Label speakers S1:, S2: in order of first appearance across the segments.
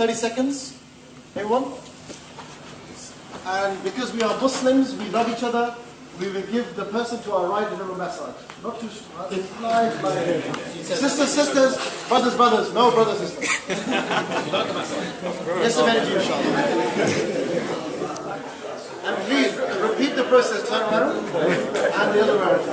S1: 30 seconds. Everyone? And because we are Muslims, we love each other, we will give the person to our right a little massage. Not too nice. Sisters, brothers, no brothers, sisters. Yes, some energy, inshallah. And please repeat the process, turn around and the other way around.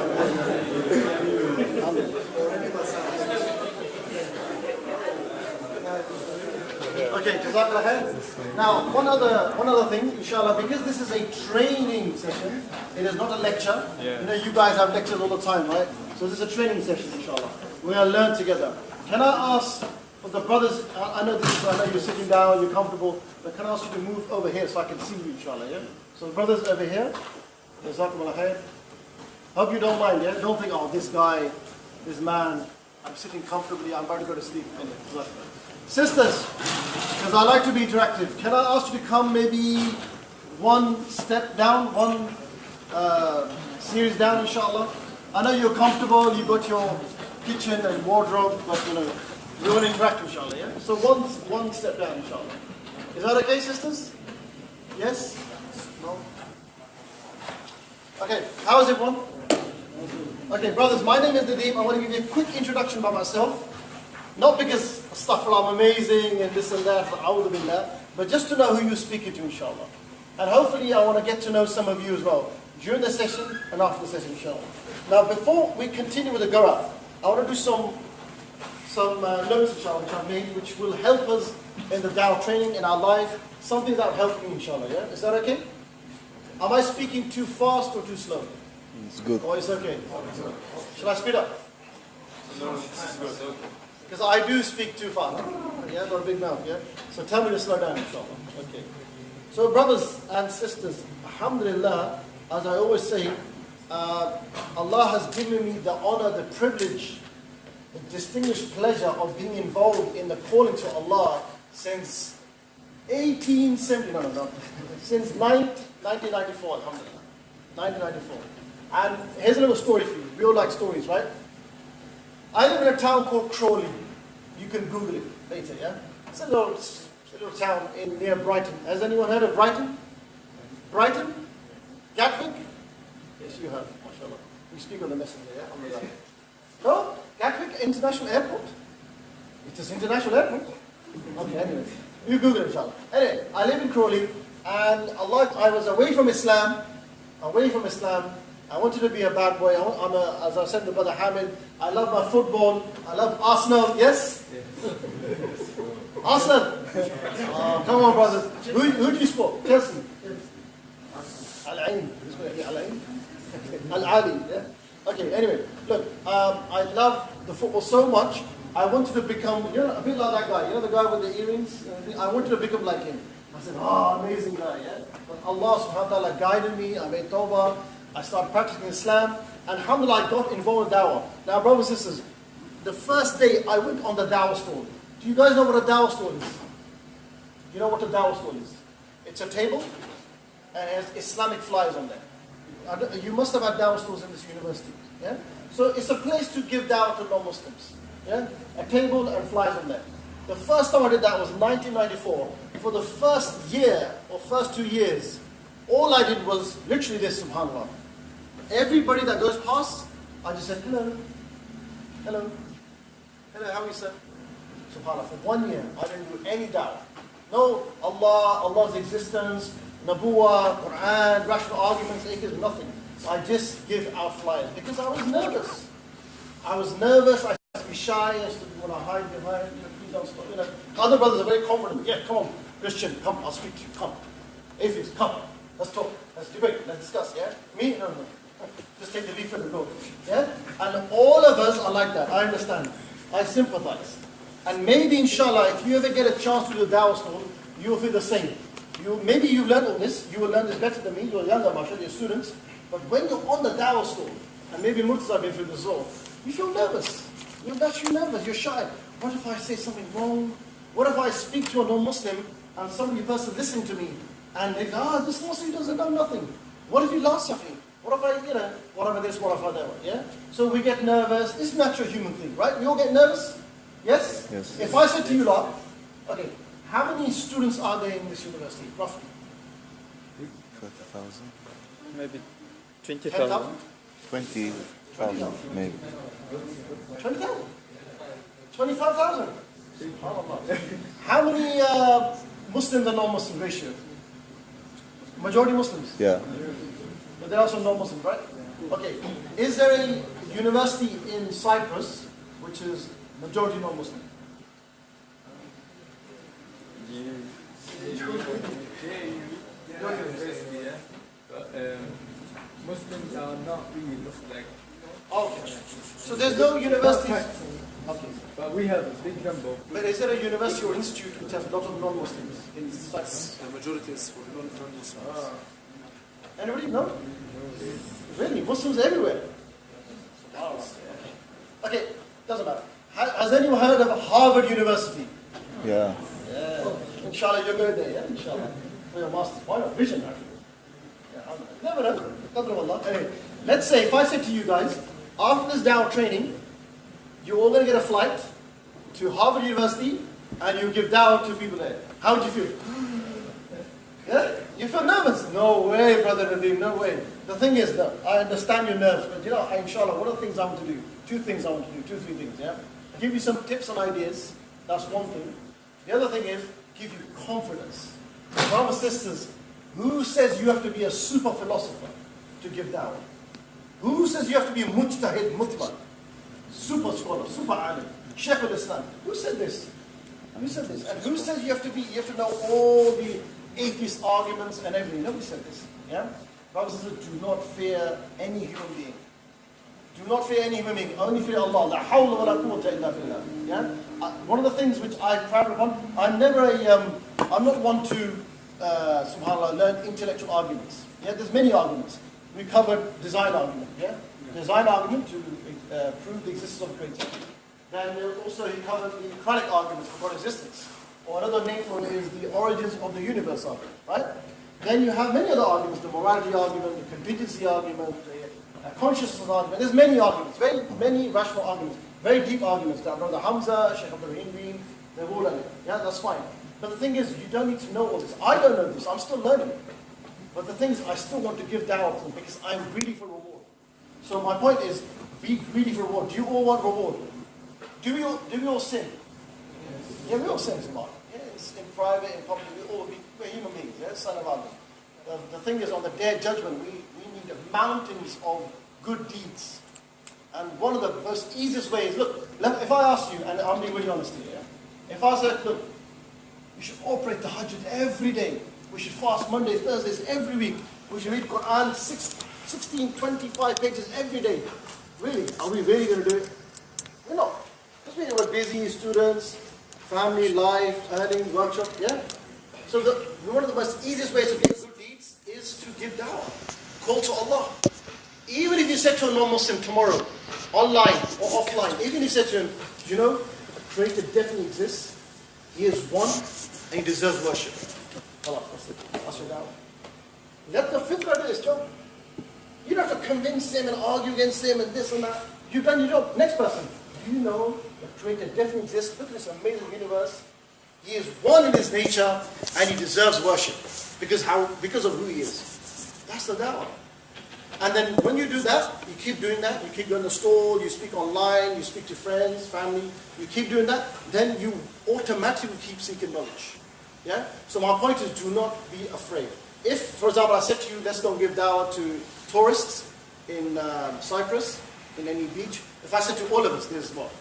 S1: Okay, Jazakallah khair. Now, one other thing, inshallah, because this is a training session, it is not a lecture. You know, you guys have lectures all the time, right? So this is a training session, inshallah. We're going to learn together. Can I ask for the brothers, I know you're sitting down, you're comfortable, but can I ask you to move over here so I can see you, inshallah, yeah? So the brothers over here, Jazakallah khair. Hope you don't mind, yeah? Don't think, oh, this guy, this man, I'm sitting comfortably, I'm about to go to sleep. Sisters, because I like to be interactive, can I ask you to come maybe one step down, one series down, inshallah? I know you're comfortable, you've got your kitchen and wardrobe, but you know, we want to interact, inshallah, yeah? So one step down, inshallah. Is that okay, sisters? Yes? No? Okay, how is everyone? Okay, brothers, my name is Nadeem. I want to give you a quick introduction by myself. Not because astaghfirullah, I'm amazing and this and that, but just to know who you're speaking to, inshallah. And hopefully I want to get to know some of you as well, during the session and after the session, inshallah. Now before we continue with the go-out, I want to do some notes, inshallah, which I've made, which will help us in the dawah training in our life, something that will help you, inshallah, yeah? Is that okay? Am I speaking too fast or too slow?
S2: It's good.
S1: Or it's okay? Shall I speed up?
S3: No, it's good.
S1: Because I do speak too fast. Yeah, got a big mouth, yeah? So tell me to slow down, inshallah. Okay. So brothers and sisters, alhamdulillah, as I always say, Allah has given me the honor, the privilege, the distinguished pleasure of being involved in the calling to Allah since 1870, since 1994, alhamdulillah. 1994. And here's a little story for you. We all like stories, right? I live in a town called Crawley. You can Google it later, yeah? It's a little town near Brighton. Has anyone heard of Brighton? Brighton? Gatwick? Yes, you have, mashallah. We speak on the messenger, yeah? No? Gatwick International Airport? It is International Airport? Okay, anyway. You Google it, inshallah. Anyway, I live in Crawley, and I was away from Islam. I wanted to be a bad boy. As I said to Brother Hamid, I love my football. I love Arsenal. Yes? Arsenal? Oh, come on, brothers. Who do you support? Chelsea? Al-Ain. Al-Ali. Yeah? Okay, anyway. Look, I love the football so much. I wanted to become, a bit like that guy. You know the guy with the earrings? I wanted to become like him. I said, oh, amazing guy. Yeah? But Allah subhanahu wa ta'ala guided me. I made tawbah. I started practicing Islam, and alhamdulillah, I got involved in dawah. Now, brothers and sisters, the first day I went on the dawah stall. Do you guys know what a dawah stall is? You know what a dawah stall is? It's a table, and it has Islamic flyers on there. You must have had dawah stalls in this university, yeah? So it's a place to give dawah to non-Muslims, yeah? A table and flyers on there. The first time I did that was 1994. For the first year, or first 2 years, all I did was literally this, subhanAllah. Everybody that goes past, I just said, hello, hello, hello, how are you, sir? SubhanAllah, for 1 year, I didn't do any dawah. No Allah's existence, Nabuwah, Quran, rational arguments, atheism, nothing. I just give out flyers because I was nervous. I used to be shy, I used to want to hide behind, please don't stop, Other brothers are very confident. Yeah, come on, Christian, come, I'll speak to you, come. Atheist, come. Let's talk, let's debate, let's discuss, yeah? Me? No. Just take the leaflet and go. Yeah? And all of us are like that, I understand. I sympathize. And maybe, inshallah, if you ever get a chance to do the dawah stall, you will feel the same. Maybe you've learned all this, you will learn this better than me, you're younger, mashallah, you're students. But when you're on the dawah stall, and maybe Murtaza have been through this as well, you feel nervous. You're naturally nervous, you're shy. What if I say something wrong? What if I speak to a non-Muslim, and some person listening to me, and they go, this Muslim doesn't know nothing. What if he laughs at me? What if I, whatever this, what if I that, yeah? So we get nervous. It's a natural human thing, right? We all get nervous? Yes?
S2: Yes.
S1: If I said to you lot, okay, how many students are there in this university, roughly?
S2: 30,000.
S4: Maybe
S1: 10,000?
S4: 20,000.
S2: 20,000 maybe.
S1: 20,000? 25,000? How many Muslims and non-Muslim ratio? Majority Muslims?
S2: Yeah.
S1: But there are some non-Muslims, right? Okay. Is there a university in Cyprus which is majority non-Muslim?
S5: Muslims are not really Muslim,
S1: Okay. So there's no university. Okay.
S5: but we have a big number.
S1: But is there a university or institute which has a lot of non-Muslims in Cyprus?
S3: The majority is for non-Muslims.
S1: Anybody? No? Really? Muslims everywhere? Okay, doesn't matter. Has anyone heard of Harvard University?
S2: Yeah.
S1: Yeah. Inshallah, you're going there, yeah? Inshallah. For your master's. Why not? Vision, actually. Yeah, never know. Qadr of Allah. Anyway, let's say, if I said to you guys, after this Dawah training, you're all going to get a flight to Harvard University and you give Dawah to people there. How would you feel? Yeah? You feel nervous? No way, Brother Nadeem, no way. The thing is, that I understand your nerves, but you know, inshallah, what are the things I want to do? Two things I want to do, three things, yeah? I'll give you some tips and ideas. That's one thing. The other thing is, give you confidence. Brothers and sisters, who says you have to be a super philosopher to give Dawah? Who says you have to be a mujtahid, mutbaq? Super scholar, super alim, Shaykh al-Islam. Who said this? Who said this? And who says you have to know all the atheist arguments and everything? Nobody said this. Yeah? Brothers and sisters, do not fear any human being. Do not fear any human being. Only fear Allah. La hawla wa la quwwata illa billah. Yeah? One of the things which I proud upon, I'm not one to, subhanAllah, learn intellectual arguments. Yeah? There's many arguments. We covered design argument. Yeah? Design argument to prove the existence of a creator. Then also he covered the Quranic argument for God's existence. Or another name for it is the origins of the universe argument. Right? Then you have many other arguments, the morality argument, the contingency argument, the consciousness argument. There's many arguments, very many rational arguments, very deep arguments. That Brother Hamza, Shaykh Abdul Rahim, they're all on it. Yeah, that's fine. But the thing is, you don't need to know all this. I don't know this, I'm still learning. But the thing is, I still want to give Dawah to them because I'm greedy for reward. So my point is, be greedy for reward. Do you all want reward? Do we all sin? Yeah, we all sin, Subhanallah. Yeah, it's in private, in public, we're human beings, yeah, son of Adam. The thing is, on the day of judgment, we need mountains of good deeds. And one of the most easiest ways, look, if I ask you, and I'm being really honest here, yeah? If I said, look, you should operate the Tahajjud every day. We should fast Monday, Thursdays, every week. We should read Quran 16, 25 pages every day. Really? Are we really going to do it? We're not. Because we're busy, students, family, life, earnings, workshop, yeah? So one of the most easiest ways to get good deeds is to give Dawah. Call to Allah. Even if you said to a non-Muslim tomorrow, online or offline, even if you said to him, do you know, the Creator definitely exists, He is one, and He deserves worship. Allah, that's your Dawah. Let the fitrah do its job. You don't have to convince him and argue against him and this and that. You've done your job. Next person. Do you know the Creator definitely exists? Look at this amazing universe. He is one in His nature and He deserves worship. Because of who He is. That's the Dawah. And then when you do that, you keep doing that, you keep going to the store, you speak online, you speak to friends, family, you keep doing that, then you automatically keep seeking knowledge. Yeah? So my point is, do not be afraid. If, for example, I said to you, let's go and give Dawah to tourists in Cyprus, in any beach. If I said to all of us, there's what?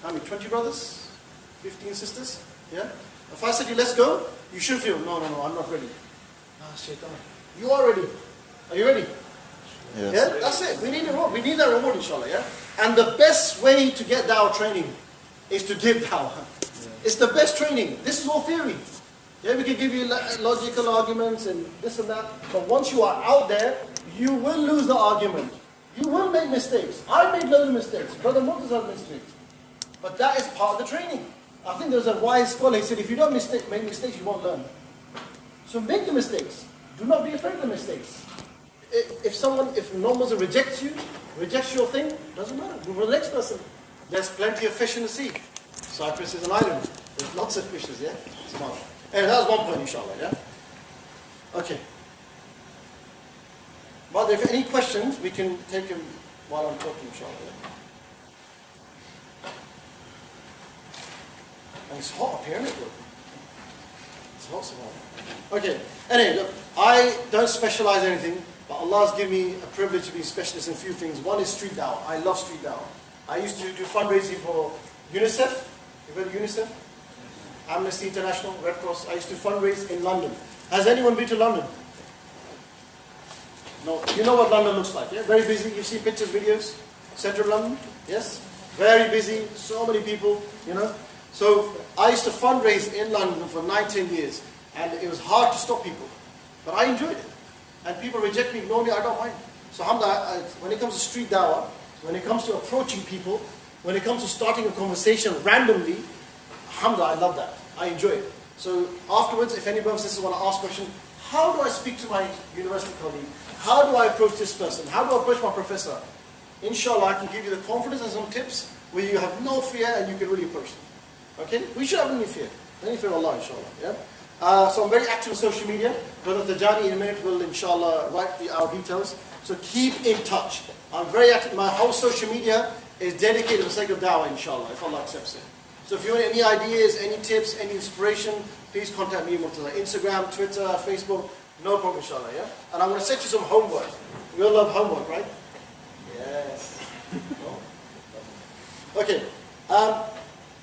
S1: How many? 20 brothers? 15 sisters? Yeah? If I said to you, let's go, you should feel, no, I'm not ready. Ah, shaitan. You are ready. Are you ready?
S2: Yes.
S1: Yeah? That's it. We need a reward. We need that reward, inshallah, yeah? And the best way to get Dawah training is to give Dawah. Yeah. It's the best training. This is all theory. Yeah, we can give you logical arguments and this and that. But once you are out there, you will lose the argument. You will make mistakes. I made loads of mistakes. Brother Moses has mistakes. But that is part of the training. I think there's a wise scholar, he said, if you don't make mistakes, you won't learn. So make the mistakes. Do not be afraid of the mistakes. If non-Muslim rejects your thing, doesn't matter. Move on to the next person. There's plenty of fish in the sea. Cyprus is an island. There's lots of fishes, yeah? Smart. And that was one point, inshallah, yeah? Okay. But if any questions, we can take them while I'm talking, inshallah. Yeah? And it's hot up here, isn't it? Look. It's hot, subhanAllah. Okay. Anyway, look, I don't specialize in anything, but Allah has given me a privilege to be a specialist in a few things. One is street dawah. I love street dawah. I used to do fundraising for UNICEF. You've heard of UNICEF? Amnesty International, Red Cross. I used to fundraise in London. Has anyone been to London? No. You know what London looks like, yeah? Very busy. You've seen pictures, videos? Central London? Yes? Very busy. So many people, you know? So I used to fundraise in London for 9-10 years. And it was hard to stop people. But I enjoyed it. And people reject me, ignore me, I don't mind. So alhamdulillah, when it comes to street dawah, when it comes to approaching people, when it comes to starting a conversation randomly, alhamdulillah, I love that. I enjoy it. So afterwards, if any brothers and sisters want to ask a question, how do I speak to my university colleague? How do I approach this person? How do I approach my professor? Inshallah, I can give you the confidence and some tips where you have no fear and you can really approach them. Okay? We should have any fear. Any fear of Allah, inshallah. Yeah? So I'm very active on social media. Brother Tajani in a minute will inshallah write our details. So keep in touch. I'm very active. My whole social media is dedicated to the sake of dawah, inshallah, if Allah accepts it. So if you want any ideas, any tips, any inspiration, please contact me, Murtaza. Instagram, Twitter, Facebook, no problem, inshallah, yeah? And I'm going to set you some homework. We all love homework, right? Yes. Okay.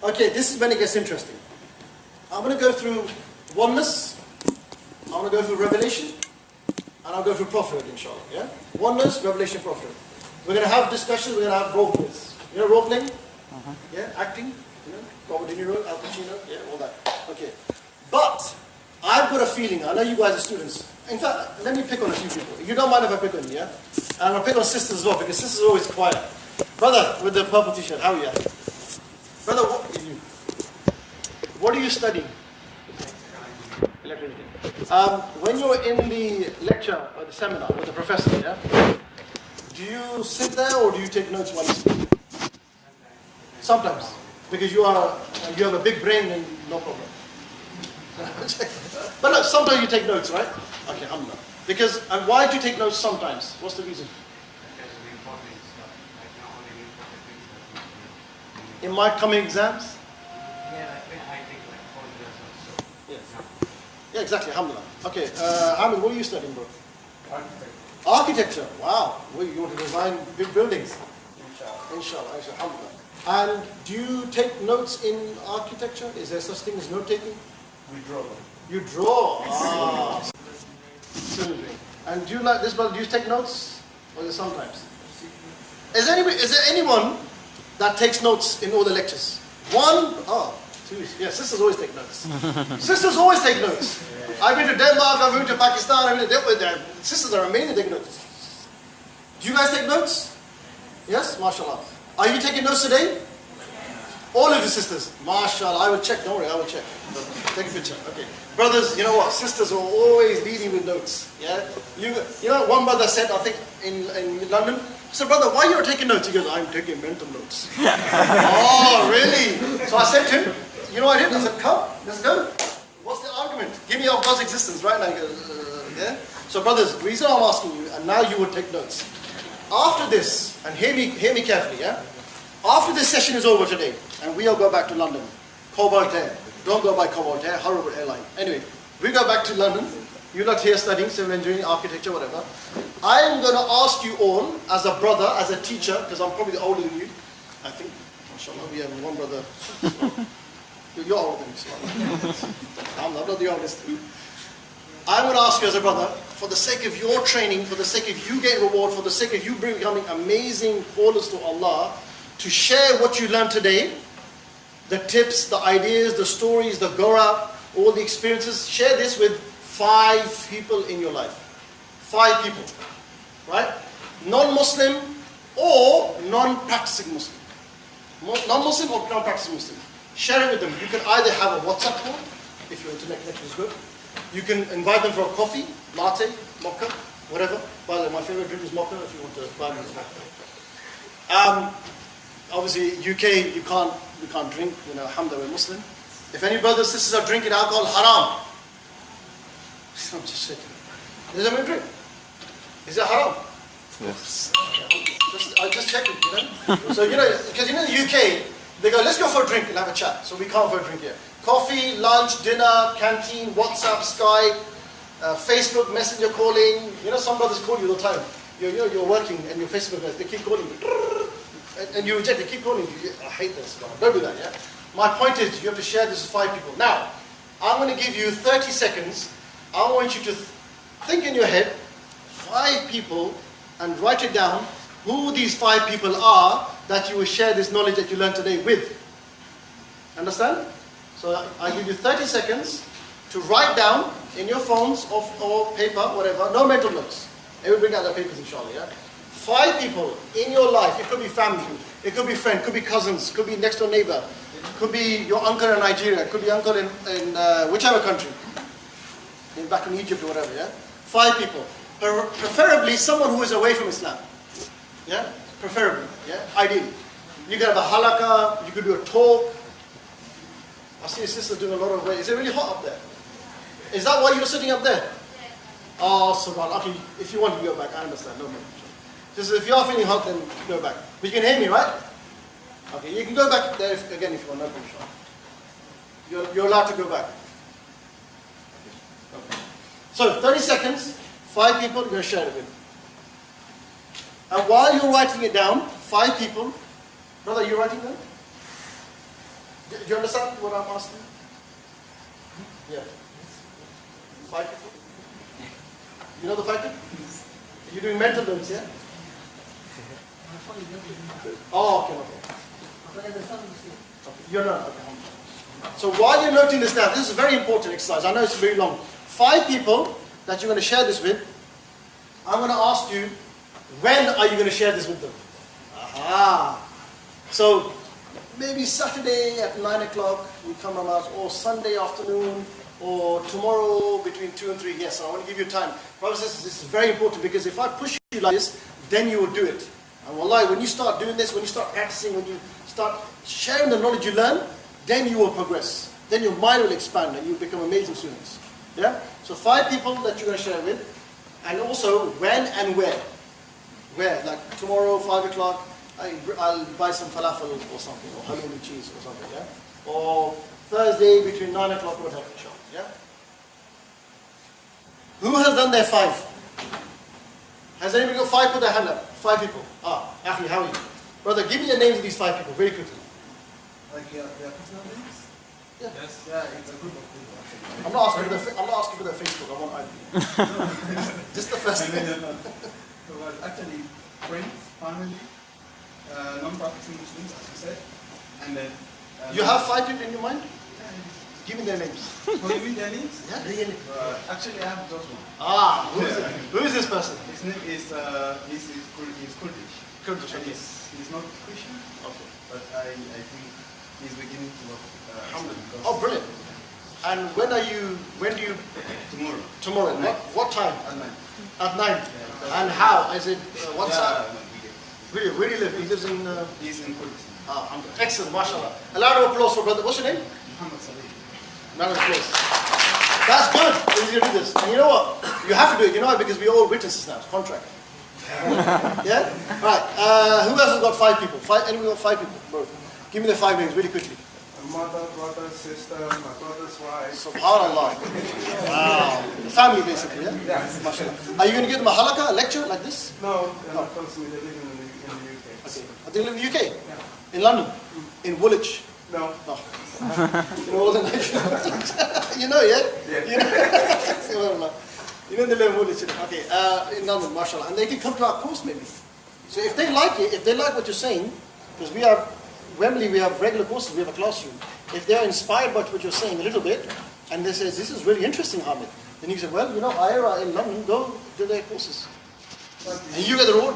S1: Okay, this is when it gets interesting. I'm going to go through oneness, I'm going to go through revelation, and I'll go through prophethood, inshallah, yeah? Oneness, revelation, prophethood. We're going to have discussions, we're going to have role plays. You know role playing? Yeah, acting, you know, Robert De Niro, Al Pacino, yeah, all that. Okay. But, I've got a feeling, I know you guys are students. In fact, let me pick on a few people. You don't mind if I pick on you, yeah? And I'm going to pick on sisters as well, because sisters are always quiet. Brother, with the purple t-shirt, how are you? Brother, what are you studying? When you're in the lecture or the seminar with the professor, yeah, do you sit there or do you take notes while you speak? Sometimes, because you have a big brain and no problem. But no, sometimes you take notes, right? Okay, alhamdulillah. Because, and why do you take notes sometimes? What's the reason? In my coming exams? Yeah, exactly, alhamdulillah. Okay, Hamid, what are you studying, bro? Architecture. Wow. Well, you want to design big buildings? Inshallah, alhamdulillah. And do you take notes in architecture? Is there such thing as note taking?
S3: We draw them.
S1: You draw. Ah. And do you like this, brother? Do you take notes? Or is it sometimes? Is there anyone that takes notes in all the lectures? One? Oh. Yeah, sisters always take notes. Sisters always take notes. Yeah. I've been to Denmark, I've been to Pakistan, I've been to sisters are amazing taking notes. Do you guys take notes? Yes? MashaAllah. Are you taking notes today? All of the sisters. MashaAllah. I will check, don't worry, I will check. Take a picture. Okay. Brothers, you know what? Sisters are always leading with notes. Yeah? You know, one brother said, I think, in London, I said, brother, why you're taking notes? He goes, I'm taking mental notes. Oh, really? So I said to him, you know what I did? I said, come, let's go. What's the argument? Give me of God's existence, right? Like, yeah? So brothers, the reason I'm asking you, and now you will take notes. After this, and hear me carefully, yeah? After this session is over today, and we'll go back to London, Cobalt Air. Don't go by Cobalt Air, horrible airline. Anyway, we go back to London. You're not here studying civil engineering, architecture, whatever. I am going to ask you all, as a brother, as a teacher, because I'm probably the older than you, I think. MashaAllah, we have one brother. You're older than me. I'm not the oldest. I'm going to ask you as a brother, for the sake of your training, for the sake of you getting reward, for the sake of you becoming amazing callers to Allah, to share what you learned today, the tips, the ideas, the stories, the gora, all the experiences. Share this with 5 people in your life. 5 people. Right? Non-Muslim or non-practicing Muslim. Non-Muslim or non-practicing Muslim. Share it with them. You can either have a WhatsApp call, if your internet connection is good. You can invite them for a coffee, latte, mocha, whatever. By the way, my favorite drink is mocha if you want to buy me a mocha. Obviously, UK, we can't drink, you know, alhamdulillah, we're Muslim. If any brothers and sisters are drinking alcohol, haram. I'm just shaking. Does anyone drink? Is it haram?
S2: Yes.
S1: I just checked it, you know. So, because in the UK, they go, let's go for a drink and have a chat. So we can't go for a drink here. Coffee, lunch, dinner, canteen, WhatsApp, Skype, Facebook, Messenger calling. Some brothers call you all the time. You're working and your Facebook, they keep calling you. And you reject, they keep calling you. I hate this. Don't do that, yeah? My point is, you have to share this with 5 people. Now, I'm going to give you 30 seconds. I want you to think in your head, 5 people, and write it down, who these 5 people are that you will share this knowledge that you learned today with. Understand? So I give you 30 seconds to write down in your phones or paper, whatever, no mental notes. Everybody bring out their papers, inshallah, yeah? 5 people in your life, it could be family, it could be friend, could be cousins, could be next door neighbor, could be your uncle in Nigeria, could be uncle in whichever country, back in Egypt or whatever, yeah? 5 people. Preferably someone who is away from Islam. Yeah? Preferably, yeah? Ideally. You can have a halakha, you could do a talk. I see your sister doing a lot of work. Is it really hot up there? Is that why you're sitting up there? Oh, subhanAllah. Okay, if you want to go back, I understand. No problem. Just if you are feeling hot, then go back. But you can hear me, right? Okay, you can go back there again if you want. No problem. You're allowed to go back. Okay. So, 30 seconds, 5 people, you're going to share it with. And while you're writing it down, 5 people, brother, you writing down? Do you understand what I'm asking? Yeah. 5 people? You know the 5 people? You're doing mental notes, yeah? Oh, okay. You're not, okay. So while you're noting this down, this is a very important exercise. I know it's very long. 5 people that you're going to share this with, I'm going to ask you, when are you going to share this with them? Aha! So, maybe Saturday at 9 o'clock, you come around, or Sunday afternoon, or tomorrow between 2 and 3. Yes, I want to give you time. Brothers and sisters, this is very important because if I push you like this, then you will do it. And wallahi, when you start doing this, when you start practicing, when you start sharing the knowledge you learn, then you will progress. Then your mind will expand and you become amazing students. Yeah? So 5 people that you're going to share with, and also when and where. Where? Like tomorrow, 5 o'clock, I'll buy some falafel or something, or halloumi cheese or something, yeah? Or Thursday between 9 o'clock or whatever, yeah? Who has done their 5? Has anybody got 5? Put their hand up. 5 people. Ah, Akhi, how are you? Brother, give me the names of these 5 people very quickly.
S3: Like their personal names?
S1: Yeah.
S3: Yes. Yeah, it's a group of people actually.
S1: I'm not asking for their Facebook. I want ID. Just the first name.
S3: So actually, friends, family, non-practicing Muslims, as you said, and then.
S1: You have 5 people in your mind? Give me their names.
S3: Oh, you mean their names?
S1: Yeah,
S3: actually, I have just one.
S1: Ah, who is this person?
S3: His name is he's Kurdish.
S1: Kurdish,
S3: And
S1: okay.
S3: he's not Christian,
S1: Okay.
S3: but I think he's beginning to work. Islam.
S1: Oh, brilliant. And when do you?
S3: Tomorrow.
S1: Tomorrow.
S3: At night.
S1: What time?
S3: At night.
S1: At 9.
S3: Yeah,
S1: And how? Is it WhatsApp?
S3: Yeah,
S1: Where do you live? He lives in...
S3: he's in Kurdistan.
S1: Excellent, mashallah. A round of applause for brother. What's your name?
S3: Muhammad Salih.
S1: Round of applause. That's good. Easy to do this. And you know what? You have to do it. You know why? Because we're all witnesses now. It's contract. Yeah? Right. Who else has got 5 people? Anyone got 5 people? Bro. Give me the 5 names really quickly.
S3: Mother, brother, sister, my brother's wife.
S1: Subhanallah. Wow. Family basically, yeah?
S3: Yeah.
S1: Mashallah. Are you going to give them a halakha, a lecture like this?
S3: No, they're not close to me. They live in the UK.
S1: Okay. They live in the UK? Yeah. In London? In Woolwich?
S3: No.
S1: Oh. You know all the names? You know, yeah?
S3: Yeah.
S1: You know they live in Woolwich. Okay. In London, mashallah. And they can come to our course maybe. So if they like it, if they like what you're saying, because we have Wembley, we have regular courses, we have a classroom. If they're inspired by what you're saying a little bit, and they say, this is really interesting, Hamid, then you say, well, you know, IRA in London, go do their courses. And you get the reward.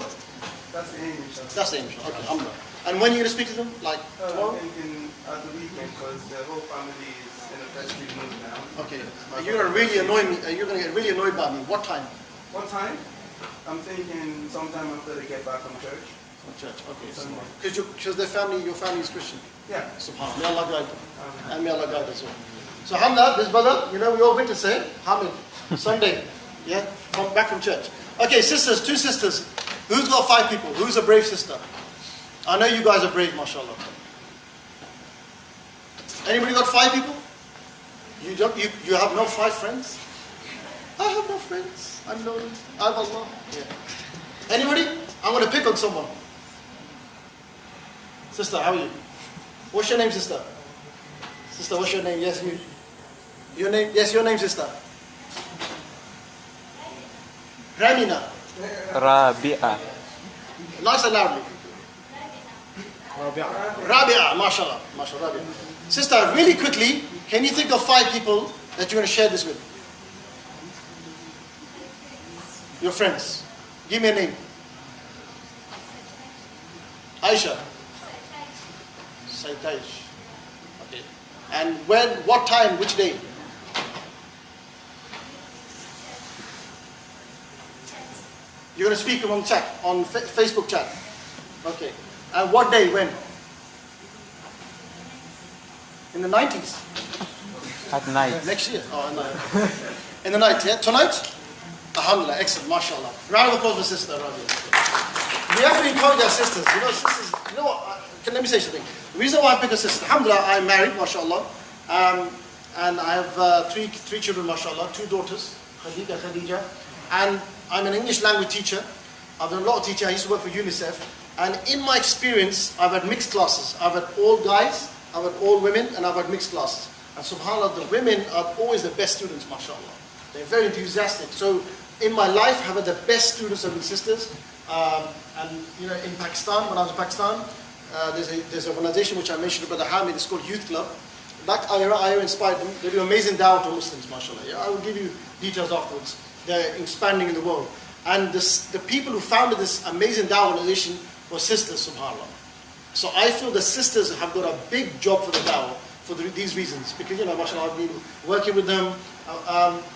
S3: That's the aim, inshallah.
S1: That's the aim. Okay, alhamdulillah. And when are you going to speak to them? Like tomorrow?
S3: I'm thinking at the weekend, because the whole family is in a freshly moved now.
S1: Okay. You're going to really annoy me. You're going to get really annoyed by me. What time?
S3: What time? I'm thinking sometime after they get back from church.
S1: Church. Okay. Because their family, your family is Christian.
S3: Yeah.
S1: SubhanAllah. May Allah guide them. And may Allah guide us all. So Alhamdulillah, this brother, we all witness it. Hamid, Sunday. Yeah, back from church. Okay, sisters, 2 sisters. Who's got 5 people? Who's a brave sister? I know you guys are brave, mashallah. Anybody got 5 people? You have no 5 friends? I have no friends. I'm lonely. I have Allah. Yeah. Anybody? I'm going to pick on someone. Sister, how are you? What's your name, sister? Sister, what's your name? Yes, you. Your name? Yes, your name, sister. Ramina.
S4: Rabi'a.
S1: Nice and loudly. Rabi'a, mashallah. Mashallah, Rabi'a. Sister, really quickly, can you think of 5 people that you're going to share this with? Your friends. Give me a name. Aisha. Saitaish. Okay. And when, what time, which day? You're going to speak on chat, on Facebook chat. Okay. And what day, when? In the 90s?
S4: At night.
S1: Next year? Oh, no. In the night, yeah? Tonight? Alhamdulillah, excellent, mashallah. Round of applause for sister, We have to encourage our sisters. Sisters, what? Let me say something. The reason why I pick a sister, alhamdulillah, I'm married, mashallah. And I have 3 children, mashallah, 2 daughters, Khadija. And I'm an English language teacher. I've done a lot of teaching. I used to work for UNICEF. And in my experience, I've had mixed classes. I've had all guys, I've had all women, and I've had mixed classes. And subhanAllah, the women are always the best students, mashallah. They're very enthusiastic. So in my life, I've had the best students have been sisters. And in Pakistan, when I was in Pakistan, there's an organization which I mentioned, Brother Hamid, it's called Youth Club. That IRA inspired them. They do amazing dawah to Muslims, mashallah. Yeah, I will give you details afterwards. They're expanding in the world. And the people who founded this amazing dawah organization were sisters, subhanAllah. So I feel the sisters have got a big job for the dawah for these reasons. Because, mashallah, I've been working with them.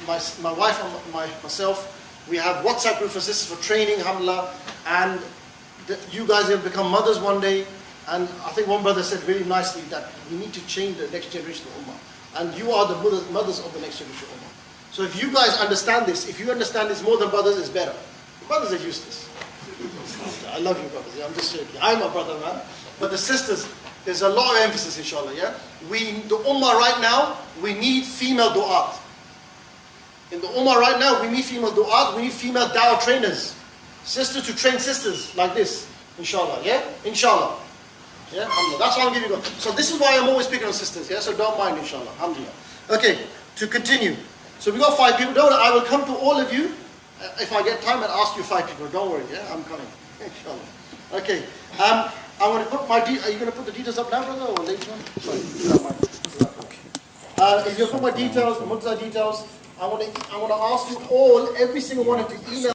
S1: My wife and myself, we have WhatsApp group for sisters for training, alhamdulillah. And you guys have become mothers one day. And I think one brother said really nicely that we need to change the next generation of Ummah. And you are the mothers of the next generation of Ummah. So if you guys understand this, if you understand this more than brothers, it's better. Brothers are useless. I love you, brothers. I'm just joking. I'm a brother, man. But the sisters, there's a lot of emphasis, inshallah, yeah? The Ummah right now, we need female du'at. In the Ummah right now, we need female du'at, we need female dawah trainers. Sisters to train sisters, like this, inshallah, yeah? Inshallah. Yeah, alhamdulillah. That's why I'm giving you. So this is why I'm always picking on sisters, yeah? So don't mind, inshallah, alhamdulillah. Okay, to continue. So we got 5 people. Don't worry, I will come to all of you if I get time and ask you 5 people. Don't worry, yeah? I'm coming, inshallah. Okay, I'm going to put my, are you going to put the details up now, brother, or later on? Sorry, you don't mind. If you put my details, the Mutza details, I want to ask you all, every single one of you, email